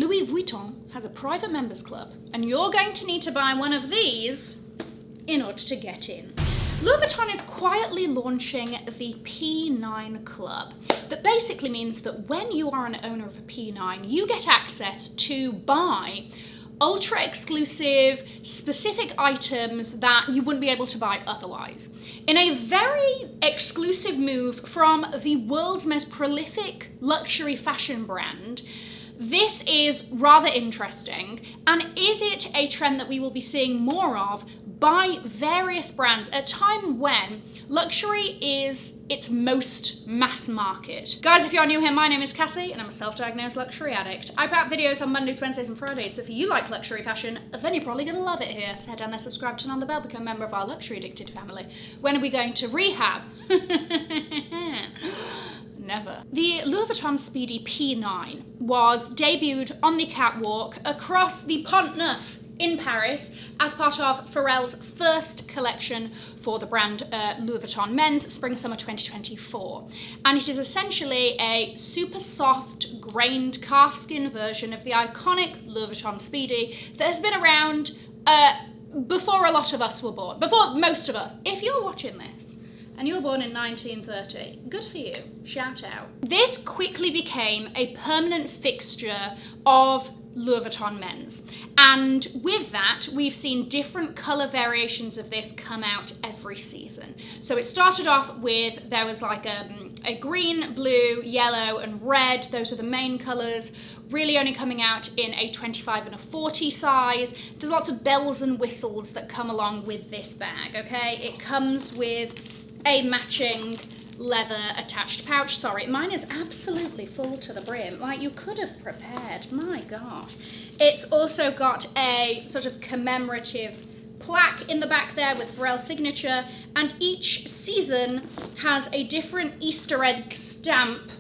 Louis Vuitton has a private members club, and you're going to need to buy one of these in order to get in. Louis Vuitton is quietly launching the P9 Club. That basically means that when you are an owner of a P9, you get access to buy ultra exclusive, specific items that you wouldn't be able to buy otherwise. In a very exclusive move from the world's most prolific luxury fashion brand, this is rather interesting, and is it a trend that we will be seeing more of by various brands at a time when luxury is its most mass market? Guys, if you're new here, my name is Cassie and I'm a self-diagnosed luxury addict. I put out videos on Mondays, Wednesdays and Fridays, so if you like luxury fashion, then you're probably gonna love it here. So head down there, subscribe, turn on the bell, become a member of our luxury addicted family. When are we going to rehab? Never. The Louis Vuitton Speedy P9 was debuted on the catwalk across the Pont Neuf in Paris as part of Pharrell's first collection for the brand Louis Vuitton Men's Spring-Summer 2024. And it is essentially a super soft, grained calfskin version of the iconic Louis Vuitton Speedy that has been around before a lot of us were born, before most of us. If you're watching this and you were born in 1930, good for you, shout out. This quickly became a permanent fixture of Louis Vuitton Men's. And with that, we've seen different colour variations of this come out every season. So it started off with, there was like a green, blue, yellow and red. Those were the main colours, really only coming out in a 25 and a 40 size. There's lots of bells and whistles that come along with this bag, okay? It comes with a matching leather attached pouch. Sorry, mine is absolutely full to the brim. Like, you could have prepared, my gosh. It's also got a sort of commemorative plaque in the back there with Pharrell's signature, and each season has a different Easter egg stamp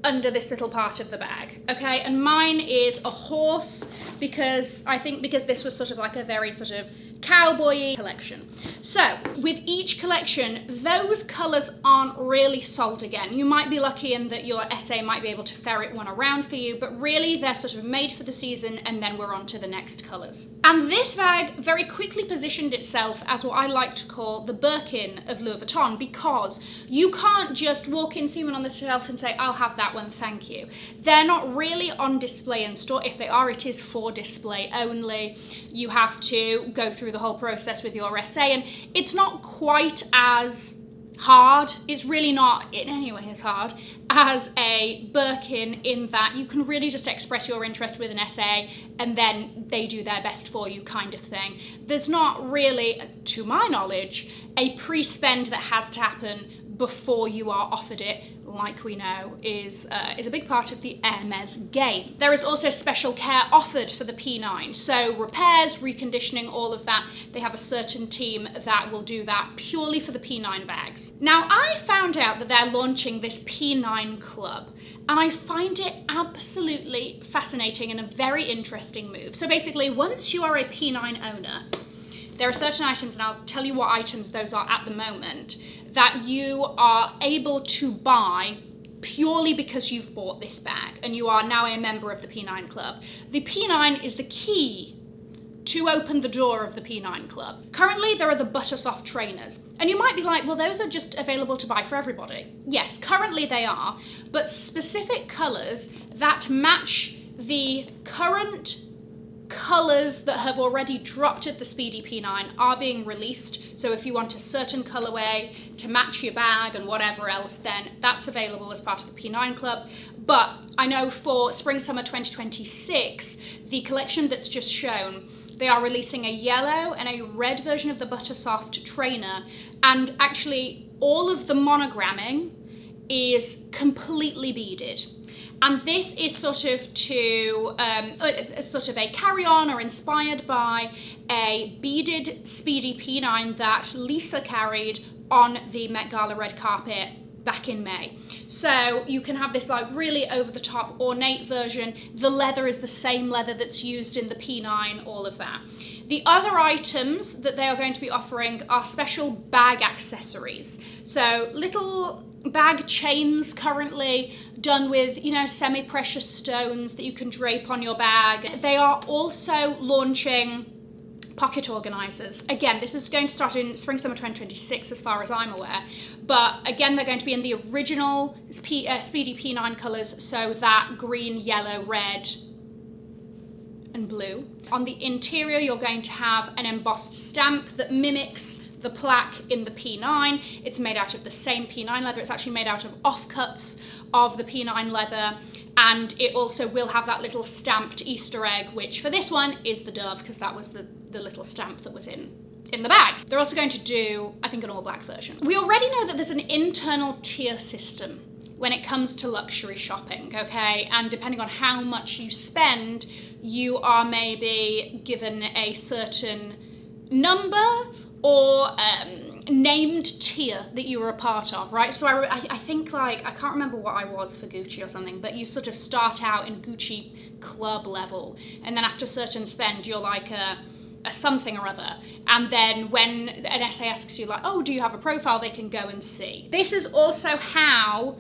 under this little part of the bag, okay? And mine is a horse, because this was sort of like a very sort of cowboy-y collection. So with each collection, those colours aren't really sold again. You might be lucky in that your SA might be able to ferret one around for you, but really they're sort of made for the season and then we're on to the next colours. And this bag very quickly positioned itself as what I like to call the Birkin of Louis Vuitton, because you can't just walk in, see one on the shelf and say, I'll have that one, thank you. They're not really on display in store. If they are, it is for display only. You have to go through the whole process with your SA, and it's not quite as hard, it's really not in any way as hard as a Birkin, in that you can really just express your interest with an SA and then they do their best for you kind of thing. There's not really, to my knowledge, a pre-spend that has to happen before you are offered it, like we know is a big part of the Hermes game. There is also special care offered for the P9, so repairs, reconditioning, all of that. They have a certain team that will do that purely for the P9 bags. Now, I found out that they're launching this P9 Club, and I find it absolutely fascinating and a very interesting move. So basically, once you are a P9 owner, there are certain items, and I'll tell you what items those are at the moment, that you are able to buy purely because you've bought this bag and you are now a member of the P9 Club. The P9 is the key to open the door of the P9 Club. Currently, there are the Buttersoft trainers, and you might be like, well, those are just available to buy for everybody. Yes, currently they are, but specific colours that match the current colours that have already dropped at the Speedy P9 are being released. So if you want a certain colourway to match your bag and whatever else, then that's available as part of the P9 Club. But I know for Spring-Summer 2026, the collection that's just shown, they are releasing a yellow and a red version of the Buttersoft trainer, and actually all of the monogramming is completely beaded. And this is sort of a carry-on or inspired by a beaded Speedy P9 that Lisa carried on the Met Gala red carpet back in May. So you can have this like really over-the-top ornate version. The leather is the same leather that's used in the P9, all of that. The other items that they are going to be offering are special bag accessories. So little bag chains currently done with, you know, semi-precious stones that you can drape on your bag. They are also launching pocket organizers. Again, this is going to start in spring summer 2026 as far as I'm aware, but again, they're going to be in the original Speedy P9 colors, so that green, yellow, red and blue. On the interior, you're going to have an embossed stamp that mimics the plaque in the P9. It's made out of the same P9 leather. It's actually made out of offcuts of the P9 leather, and it also will have that little stamped Easter egg, which for this one is the dove, because that was the little stamp that was in the bags. They're also going to do, I think, an all black version. We already know that there's an internal tier system when it comes to luxury shopping, okay? And depending on how much you spend, you are maybe given a certain number or named tier that you were a part of, right? So I think, like, I can't remember what I was for Gucci or something, but you sort of start out in Gucci club level, and then after a certain spend, you're like a something or other. And then when an SA asks you, like, oh, do you have a profile, they can go and see. This is also how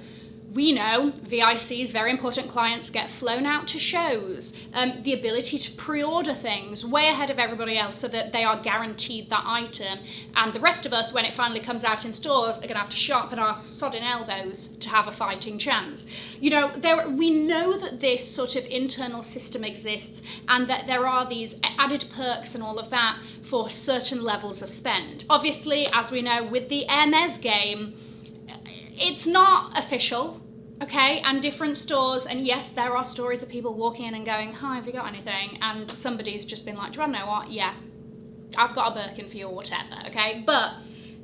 we know VICs, very important clients, get flown out to shows. The ability to pre-order things way ahead of everybody else so that they are guaranteed that item. And the rest of us, when it finally comes out in stores, are gonna have to sharpen our sodden elbows to have a fighting chance. You know, we know that this sort of internal system exists and that there are these added perks and all of that for certain levels of spend. Obviously, as we know, with the Hermes game, it's not official. Okay, and different stores, and yes, there are stories of people walking in and going, hi, have you got anything? And somebody's just been like, do you want to know what? Yeah, I've got a Birkin for you or whatever, okay? But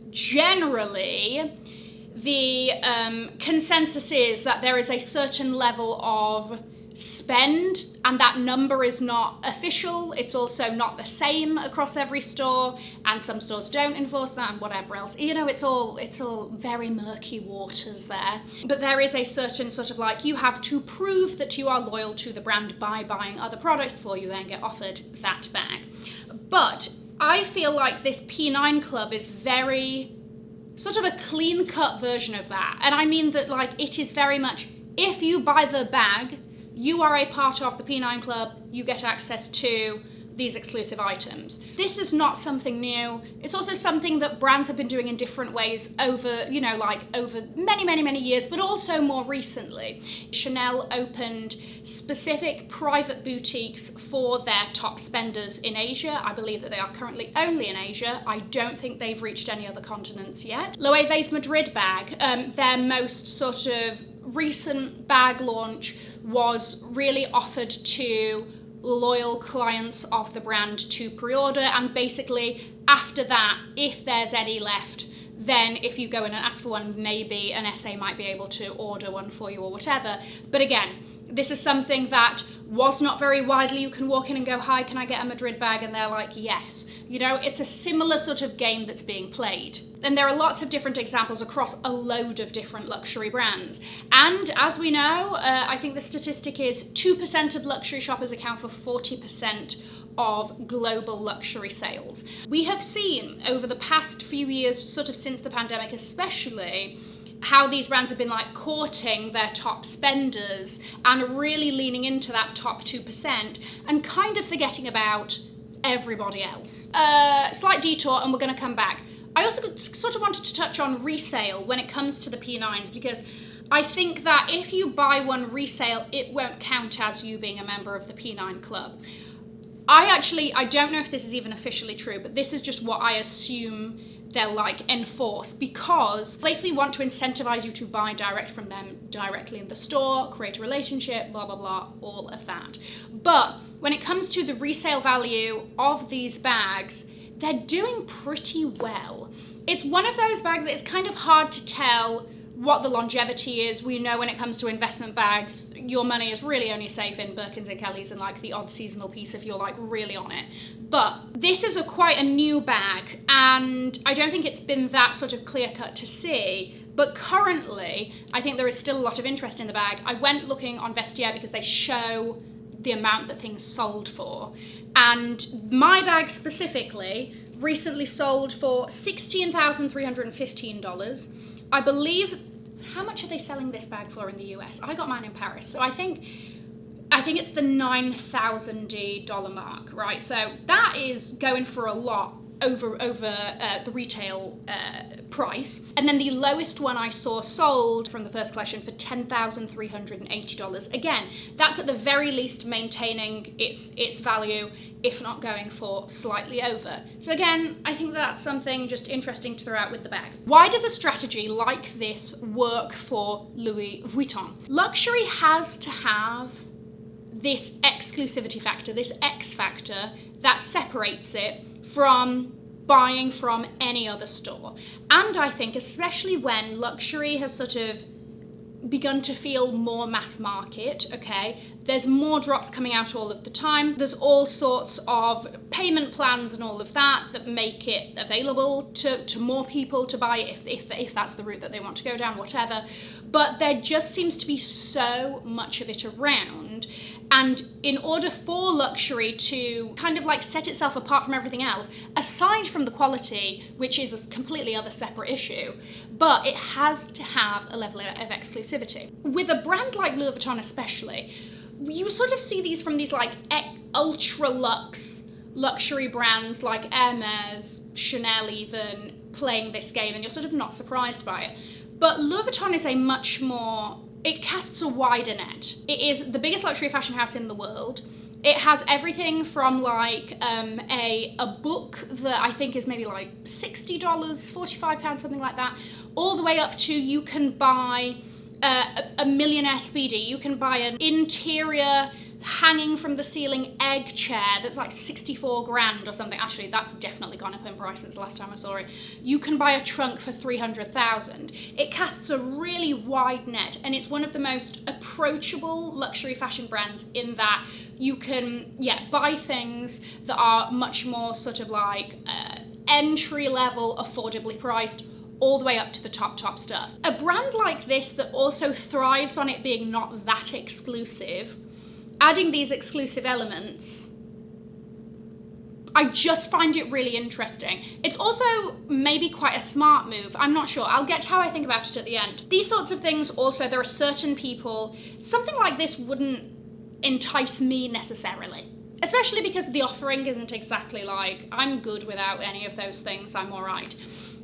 generally, the consensus is that there is a certain level of spend, and that number is not official. It's also not the same across every store, and some stores don't enforce that and whatever else. You know, it's all very murky waters there. But there is a certain sort of, like, you have to prove that you are loyal to the brand by buying other products before you then get offered that bag. But I feel like this P9 club is very sort of a clean-cut version of that. And I mean that, like, it is very much, if you buy the bag, you are a part of the P9 club, you get access to these exclusive items. This is not something new. It's also something that brands have been doing in different ways over, you know, like over many, many, many years, but also more recently. Chanel opened specific private boutiques for their top spenders in Asia. I believe that they are currently only in Asia. I don't think they've reached any other continents yet. Loewe's Madrid bag, their most sort of recent bag launch, was really offered to loyal clients of the brand to pre-order, and basically after that, if there's any left, then if you go in and ask for one, maybe an SA might be able to order one for you or whatever. But again, this is something that was not very widely. You can walk in and go, hi, can I get a Madrid bag? And they're like, yes. You know, it's a similar sort of game that's being played. And there are lots of different examples across a load of different luxury brands. And as we know, I think the statistic is 2% of luxury shoppers account for 40% of global luxury sales. We have seen over the past few years, sort of since the pandemic especially, how these brands have been like courting their top spenders and really leaning into that top 2% and kind of forgetting about everybody else. Slight detour and we're going to come back. I also sort of wanted to touch on resale when it comes to the P9s, because I think that if you buy one resale, it won't count as you being a member of the P9 club. I don't know if this is even officially true, but this is just what I assume they'll like enforce, because they basically want to incentivize you to buy direct from them directly in the store, create a relationship, blah, blah, blah, all of that. But when it comes to the resale value of these bags, they're doing pretty well. It's one of those bags that it's kind of hard to tell what the longevity is. We know when it comes to investment bags, your money is really only safe in Birkins and Kellys and like the odd seasonal piece if you're like really on it. But this is quite a new bag, and I don't think it's been that sort of clear cut to see. But currently, I think there is still a lot of interest in the bag. I went looking on Vestiaire because they show the amount that things sold for. And my bag specifically recently sold for $16,315. I believe how much are they selling this bag for in the US? I got mine in Paris, so I think it's the $9,000 mark, right? So that is going for a lot over the retail price. And then the lowest one I saw sold from the first collection for $10,380. Again, that's at the very least maintaining its value, if not going for slightly over. So again, I think that's something just interesting to throw out with the bag. Why does a strategy like this work for Louis Vuitton? Luxury has to have this exclusivity factor, this X factor that separates it from buying from any other store. And I think especially when luxury has sort of begun to feel more mass market, okay? There's more drops coming out all of the time. There's all sorts of payment plans and all of that make it available to more people to buy it if that's the route that they want to go down, whatever. But there just seems to be so much of it around. And in order for luxury to kind of like set itself apart from everything else, aside from the quality, which is a completely other separate issue, but it has to have a level of exclusivity. With a brand like Louis Vuitton especially, you sort of see these from these like ultra luxe luxury brands like Hermes, Chanel even, playing this game, and you're sort of not surprised by it. But Louis Vuitton is a much more, it casts a wider net. It is the biggest luxury fashion house in the world. It has everything from like a book that I think is maybe like $60, £45, something like that, all the way up to you can buy a millionaire Speedy. You can buy an interior hanging from the ceiling egg chair that's like 64 grand or something. Actually, that's definitely gone up in price since the last time I saw it. You can buy a trunk for 300,000. It casts a really wide net, and it's one of the most approachable luxury fashion brands in that you can, buy things that are much more sort of like entry level, affordably priced, all the way up to the top stuff. A brand like this that also thrives on it being not that exclusive, adding these exclusive elements, I just find it really interesting. It's also maybe quite a smart move. I'm not sure. I'll get to how I think about it at the end. These sorts of things also, there are certain people, something like this wouldn't entice me necessarily. Especially because the offering isn't exactly like, I'm good without any of those things, I'm all right.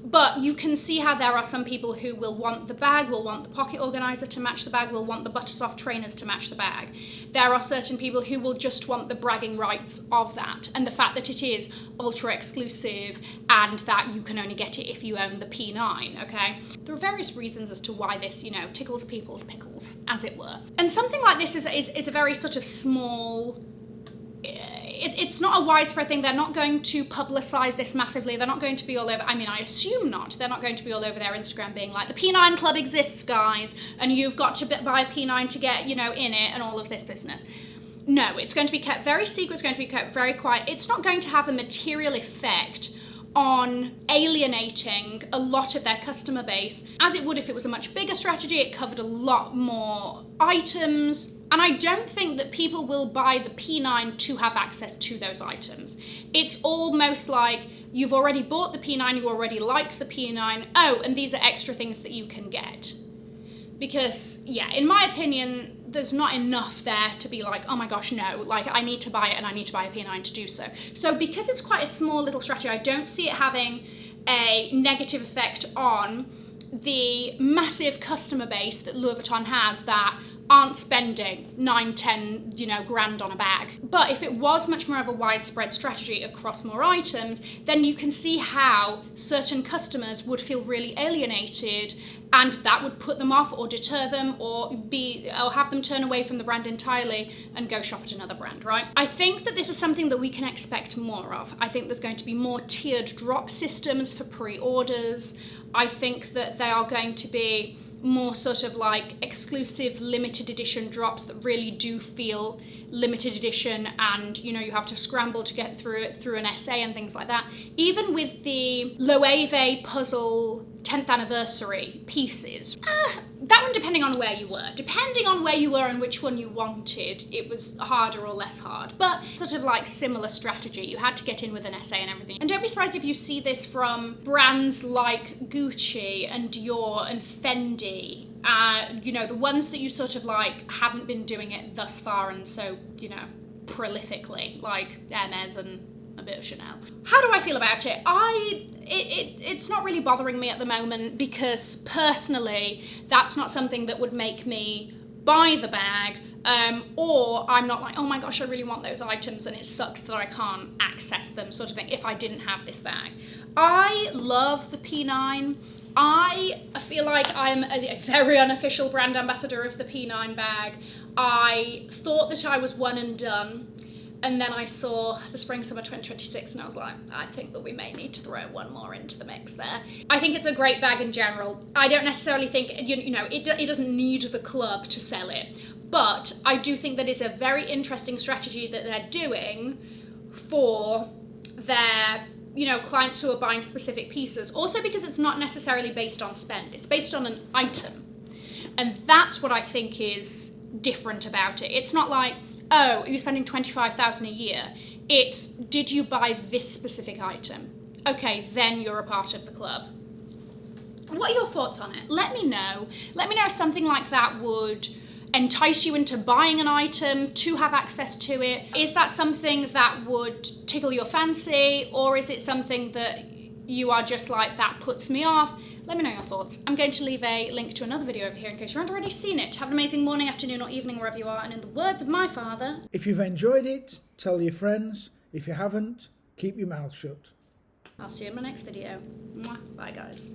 But you can see how there are some people who will want the bag, will want the pocket organizer to match the bag, will want the Buttersoft trainers to match the bag. There are certain people who will just want the bragging rights of that, and the fact that it is ultra exclusive and that you can only get it if you own the P9, okay? There are various reasons as to why this, tickles people's pickles, as it were. And something like this is a very sort of small, it's not a widespread thing. They're not going to publicize this massively. They're not going to be all over, I assume not. They're not going to be all over their Instagram being like, the P9 Club exists, guys, and you've got to buy a P9 to get, in it and all of this business. No, it's going to be kept very secret. It's going to be kept very quiet. It's not going to have a material effect on alienating a lot of their customer base, as it would if it was a much bigger strategy. It covered a lot more items. And I don't think that people will buy the P9 to have access to those items. It's almost like you've already bought the P9, you already like the P9, oh, and these are extra things that you can get. Because, in my opinion, there's not enough there to be like, oh my gosh, no, like I need to buy it and I need to buy a P9 to do so. So because it's quite a small little strategy, I don't see it having a negative effect on the massive customer base that Louis Vuitton has that aren't spending 9-10 grand on a bag. But if it was much more of a widespread strategy across more items, then you can see how certain customers would feel really alienated, and that would put them off or deter them or have them turn away from the brand entirely and go shop at another brand, right? I think that this is something that we can expect more of. I think there's going to be more tiered drop systems for pre-orders. I think that they are going to be more sort of like exclusive limited edition drops that really do feel limited edition, and you have to scramble to get through it through an essay and things like that. Even with the Loewe puzzle 10th anniversary pieces, That one, depending on where you were. Depending on where you were and which one you wanted, it was harder or less hard. But sort of like similar strategy. You had to get in with an essay and everything. And don't be surprised if you see this from brands like Gucci and Dior and Fendi. You know, the ones that you sort of like haven't been doing it thus far and so, you know, prolifically, like Hermes and a bit of Chanel. How do I feel about it? It's not really bothering me at the moment because personally that's not something that would make me buy the bag, or I'm not like, oh my gosh, I really want those items and it sucks that I can't access them sort of thing if I didn't have this bag. I love the P9. I feel like I'm a very unofficial brand ambassador of the P9 bag. I thought that I was one and done, and then I saw the spring summer 2026 and I was like, I think that we may need to throw one more into the mix there. I think it's a great bag in general. I don't necessarily think, you know, it doesn't need the club to sell it, but I do think that it's a very interesting strategy that they're doing for their, you know, clients who are buying specific pieces. Also because it's not necessarily based on spend, it's based on an item. And that's what I think is different about it. It's not like, oh, are you spending $25,000 a year? It's, did you buy this specific item? Okay, then you're a part of the club. What are your thoughts on it? Let me know. Let me know if something like that would entice you into buying an item to have access to it. Is that something that would tickle your fancy, or is it something that you are just like, that puts me off? Let me know your thoughts. I'm going to leave a link to another video over here in case you haven't already seen it. Have an amazing morning, afternoon, or evening wherever you are, and in the words of my father, if you've enjoyed it, tell your friends. If you haven't, keep your mouth shut. I'll see you in my next video. Mwah. Bye guys.